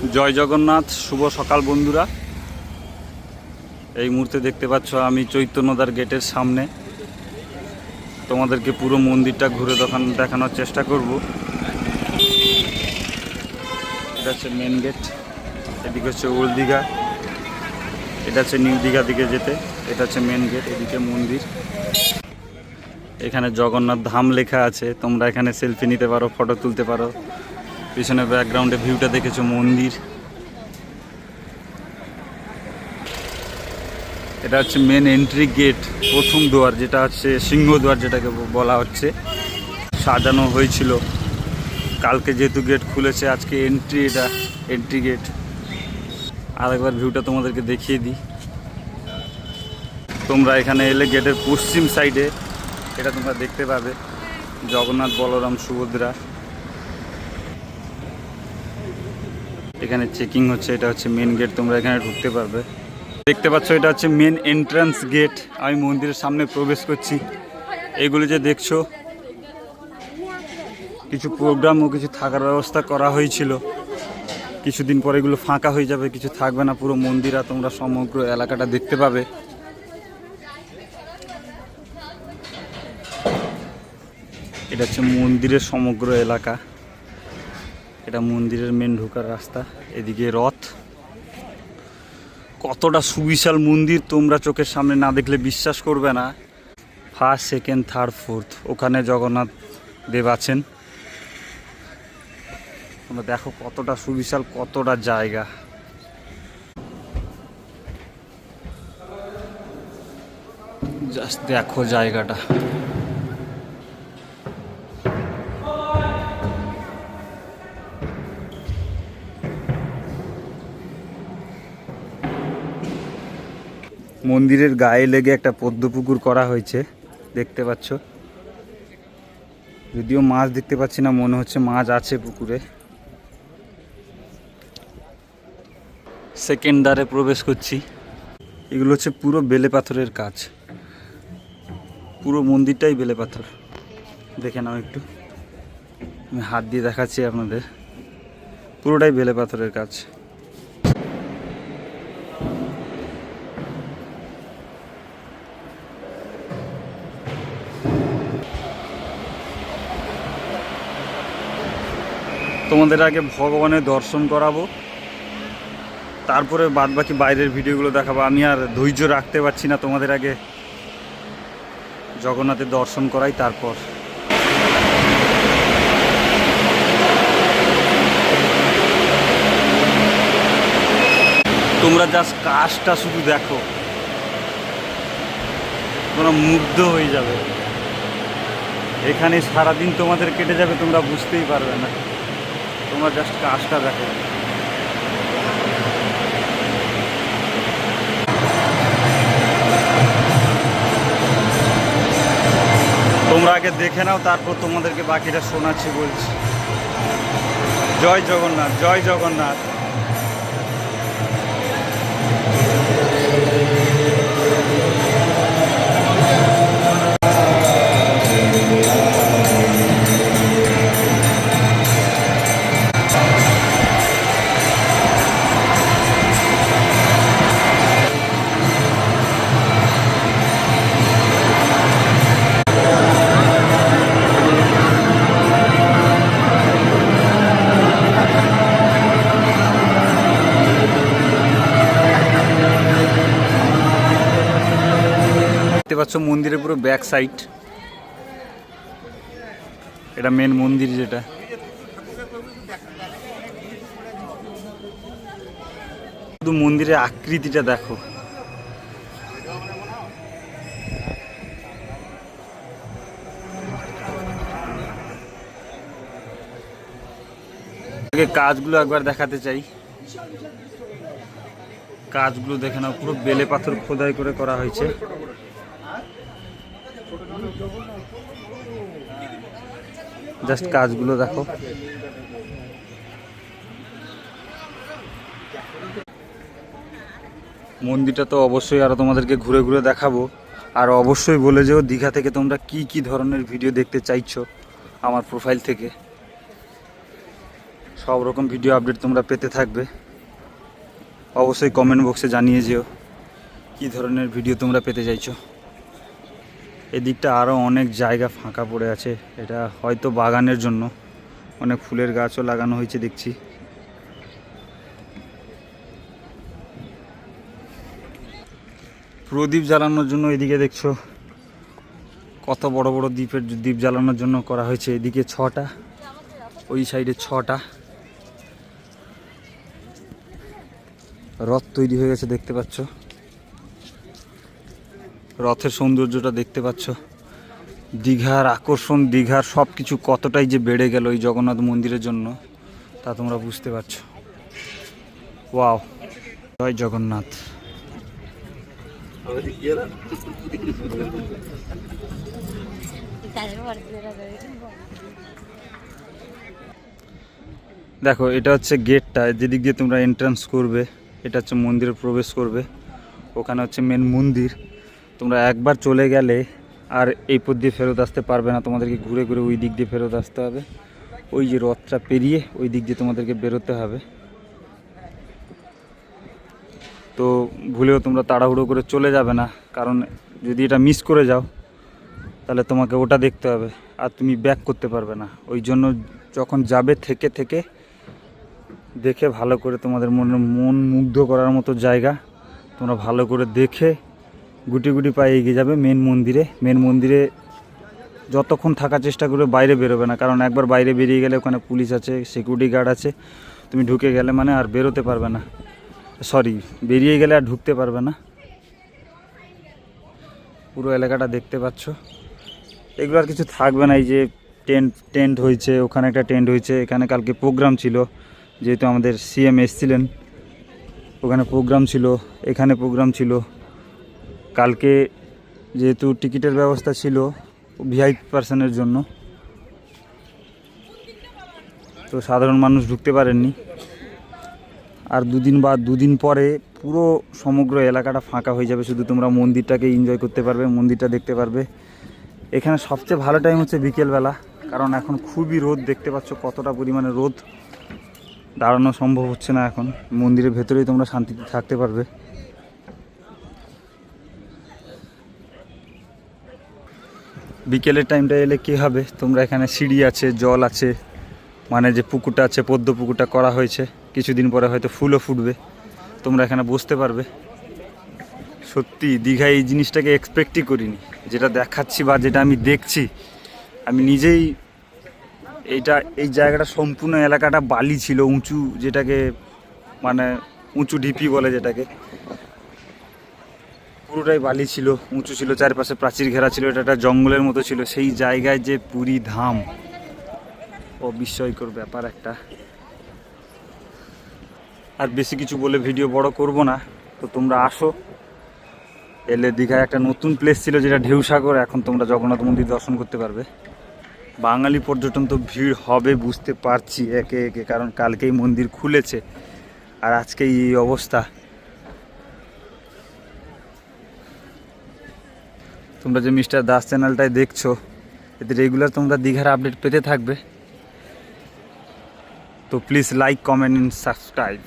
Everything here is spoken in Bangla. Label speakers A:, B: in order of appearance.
A: জয় জগন্নাথ, শুভ সকাল বন্ধুরা। এই মুহূর্তে দেখতে পাচ্ছ আমি চৈতন্যদার গেটের সামনে। তোমাদেরকে পুরো মন্দিরটা ঘুরে দেখানোর চেষ্টা করব। এটা হচ্ছে মেন গেট, এদিকে হচ্ছে ওল্ড দীঘা, এটা হচ্ছে নিউ দীঘা দিকে যেতে। এটা হচ্ছে মেন গেট, এদিকে মন্দির। এখানে জগন্নাথ ধাম লেখা আছে, তোমরা এখানে সেলফি নিতে পারো, ফটো তুলতে পারো। পিছনে ব্যাকগ্রাউন্ডে ভিউটা দেখেছো মন্দির। এটা হচ্ছে মেন এন্ট্রি গেট, প্রথম দুয়ার, যেটা হচ্ছে সিংহদ্বার যেটাকে বলা হচ্ছে। সাজানো হয়েছিল, কালকে যেহেতু গেট খুলেছে, আজকে এন্ট্রি, এটা এন্ট্রি গেট। আরেকবার ভিউটা তোমাদেরকে দেখিয়ে দিই। তোমরা এখানে এলে গেটের পশ্চিম সাইডে এটা তোমরা দেখতে পাবে জগন্নাথ, বলরাম, সুভদ্রা। এখানে চেকিং হচ্ছে, এটা হচ্ছে মেন গেট, তোমরা এখানে ঢুকতে পারবে। দেখতে পাচ্ছ এটা হচ্ছে মেন এন্ট্রান্স গেট। আমি মন্দিরের সামনে প্রবেশ করছি। এগুলো যে দেখছো, কিছু প্রোগ্রাম ও কিছু থাকার ব্যবস্থা করা হয়েছিল। কিছুদিন পরে এগুলো ফাঁকা হয়ে যাবে, কিছু থাকবে না। পুরো মন্দির আর তোমরা সমগ্র এলাকাটা দেখতে পাবে। এটা হচ্ছে মন্দিরের সমগ্র এলাকা। এটা মন্দিরের মেন ঢোকার রাস্তা, এদিকে রথ। কতটা সুবিশাল মন্দির, তোমরা চোখের সামনে না দেখলে বিশ্বাস করবে না। ফার্স্ট, সেকেন্ড, থার্ড, ফোর্থ, ওখানে জগন্নাথ দেব আছেন। তোমরা দেখো কতটা সুবিশাল, কতটা জায়গা। জাস্ট দেখো জায়গাটা। মন্দিরের গায়ে লেগে একটা পদ্মপুকুর করা হয়েছে, দেখতে পাচ্ছ। যদিও মাছ দেখতে পাচ্ছি না, মনে হচ্ছে মাছ আছে পুকুরে। সেকেন্ড দ্বারে প্রবেশ করছি। এগুলো হচ্ছে পুরো বেলে পাথরের কাজ, পুরো মন্দিরটাই বেলে পাথর। দেখে নাও একটু, আমি হাত দিয়ে দেখাচ্ছি আপনাদের। পুরোটাই বেলে পাথরের কাজ। তোমাদের আগে ভগবানের দর্শন করাবো, তারপরে বাদবাকি বাইরের ভিডিওগুলো দেখাবো। আমি আর ধৈর্য রাখতে পারছি না, তোমাদের আগে জগন্নাথের দর্শন করাই। তারপর তোমরা জাস্ট কাজটা শুধু দেখো, তোমরা মুগ্ধ হয়ে যাবে। এখানে সারাদিন তোমাদের কেটে যাবে, তোমরা বুঝতেই পারবে না। তোমরা জাস্ট কাজটা দেখো। তোমরা আগে দেখে নাও, তারপর তোমাদেরকে বাকিটা শোনাচ্ছি, বলছি। জয় জগন্নাথ, জয় জগন্নাথ। দেখতে পাচ্ছ মন্দিরের পুরো ব্যাক সাইড, এটা মেন মন্দির। যেটা শুধু মন্দিরের আকৃতিটা দেখো। কাজগুলো একবার দেখাতে চাই। কাজগুলো দেখে নাও, পুরো বেলে পাথর খোদাই করে করা হয়েছে। জাস্ট কাজগুলো দেখো। মন্দিরটা তো অবশ্যই আরো তোমাদেরকে ঘুরে ঘুরে দেখাবো। আর অবশ্যই বলে যেও দীঘা থেকে তোমরা কি কি ধরনের ভিডিও দেখতে চাইছো আমার প্রোফাইল থেকে। সব রকম ভিডিও আপডেট তোমরা পেতে থাকবে। অবশ্যই কমেন্ট বক্সে জানিয়ে যেও কী ধরনের ভিডিও তোমরা পেতে চাইছো। এদিকটা আরও অনেক জায়গা ফাঁকা পড়ে আছে, এটা হয়তো বাগানের জন্য, অনেক ফুলের গাছও লাগানো হয়েছে দেখছি। প্রদীপ জ্বালানোর জন্য এদিকে দেখছো কত বড় বড় দ্বীপ জ্বালানোর জন্য করা হয়েছে। এদিকে 6টা, ওই সাইডে 6টা রথ তৈরি হয়ে গেছে দেখতে পাচ্ছ। রথের সৌন্দর্যটা দেখতে পাচ্ছ। দীঘার আকর্ষণ, দীঘার সব কিছু কতটাই যে বেড়ে গেল এই জগন্নাথ মন্দিরের জন্য তা তোমরা বুঝতে পারছো। ওয়াও, জয় জগন্নাথ। দেখো এটা হচ্ছে গেটটা, যেদিক দিয়ে তোমরা এন্ট্রান্স করবে, এটা হচ্ছে মন্দিরে প্রবেশ করবে। ওখানে হচ্ছে মেন মন্দির। তোমরা একবার চলে গেলে আর এই পথ দিয়ে ফেরত আসতে পারবে না, তোমাদেরকে ঘুরে ঘুরে ওই দিক দিয়ে ফেরত আসতে হবে। ওই যে রথটা পেরিয়ে ওই দিক দিয়ে তোমাদেরকে বেরোতে হবে। তো ভুলেও তোমরা তাড়াহুড়ো করে চলে যাবে না, কারণ যদি এটা মিস করে যাও তাহলে তোমাকে ওটা দেখতে হবে আর তুমি ব্যাক করতে পারবে না। ওই জন্য যখন যাবে থেকে থেকে দেখে ভালো করে, তোমাদের মন মুগ্ধ করার মতো জায়গা তোমরা ভালো করে দেখে গুটি গুটি পায়ে এগিয়ে যাবে মেন মন্দিরে। মেন মন্দিরে যতক্ষণ থাকার চেষ্টা করবে, বাইরে বেরোবে না, কারণ একবার বাইরে বেরিয়ে গেলে ওখানে পুলিশ আছে, সিকিউরিটি গার্ড আছে। তুমি ঢুকে গেলে মানে আর বেরোতে পারবে না, বেরিয়ে গেলে আর ঢুকতে পারবে না। পুরো এলাকাটা দেখতে পাচ্ছ। এগুলো আর কিছু থাকবে না। এই যে টেন্ট হয়েছে, ওখানে একটা টেন্ট হয়েছে, এখানে কালকে প্রোগ্রাম ছিল, যেহেতু আমাদের সিএম এসেছিলেন, ওখানে প্রোগ্রাম ছিল, এখানে প্রোগ্রাম ছিল। কালকে যেহেতু টিকিটের ব্যবস্থা ছিল ভিআইপি পার্সনের জন্য, তো সাধারণ মানুষ ঢুকতে পারেননি। আর দুদিন পরে পুরো সমগ্র এলাকাটা ফাঁকা হয়ে যাবে, শুধু তোমরা মন্দিরটাকে এনজয় করতে পারবে, মন্দিরটা দেখতে পারবে। এখানে সবচেয়ে ভালো টাইম হচ্ছে বিকেলবেলা, কারণ এখন খুবই রোদ, দেখতে পাচ্ছ কতটা পরিমাণে রোদ। দাঁড়ানো সম্ভব হচ্ছে না এখন। মন্দিরের ভেতরেই তোমরা শান্তিতে থাকতে পারবে। বিকেলের টাইমটা এলে কী হবে, তোমরা এখানে সিঁড়ি আছে, জল আছে, মানে যে পুকুরটা আছে, পদ্ম পুকুরটা করা হয়েছে, কিছুদিন পরে হয়তো ফুলও ফুটবে, তোমরা এখানে বসতে পারবে। সত্যি দীঘা এই জিনিসটাকে এক্সপেক্টই করিনি, যেটা দেখাচ্ছি বা যেটা আমি দেখছি, আমি নিজেই। এই জায়গাটা সম্পূর্ণ এলাকাটা বালি ছিল, উঁচু, যেটাকে মানে উঁচু ঢিপি বলে যেটাকে, পুরোটাই বালি ছিল, উঁচু ছিল, চারপাশে প্রাচীর ঘেরা ছিল, এটা একটা জঙ্গলের মতো ছিল। সেই জায়গায় যে পুরী ধাম, অবিস্ময়কর ব্যাপার একটা। আর বেশি কিছু বলে ভিডিও বড় করব না, তো তোমরা আসো। এলে দীঘায় একটা নতুন প্লেস ছিল যেটা ঢেউসাগর, এখন তোমরা জগন্নাথ মন্দির দর্শন করতে পারবে। বাঙালি পর্যটন তো ভিড় হবে বুঝতে পারছি একে একে, কারণ কালকেই মন্দির খুলেছে আর আজকেই এই অবস্থা। তোমরা যে মিস্টার দাস চ্যানেলটায় দেখছো, এতে রেগুলার তোমরা দীঘার আপডেট পেতে থাকবে। তো please like, comment and subscribe.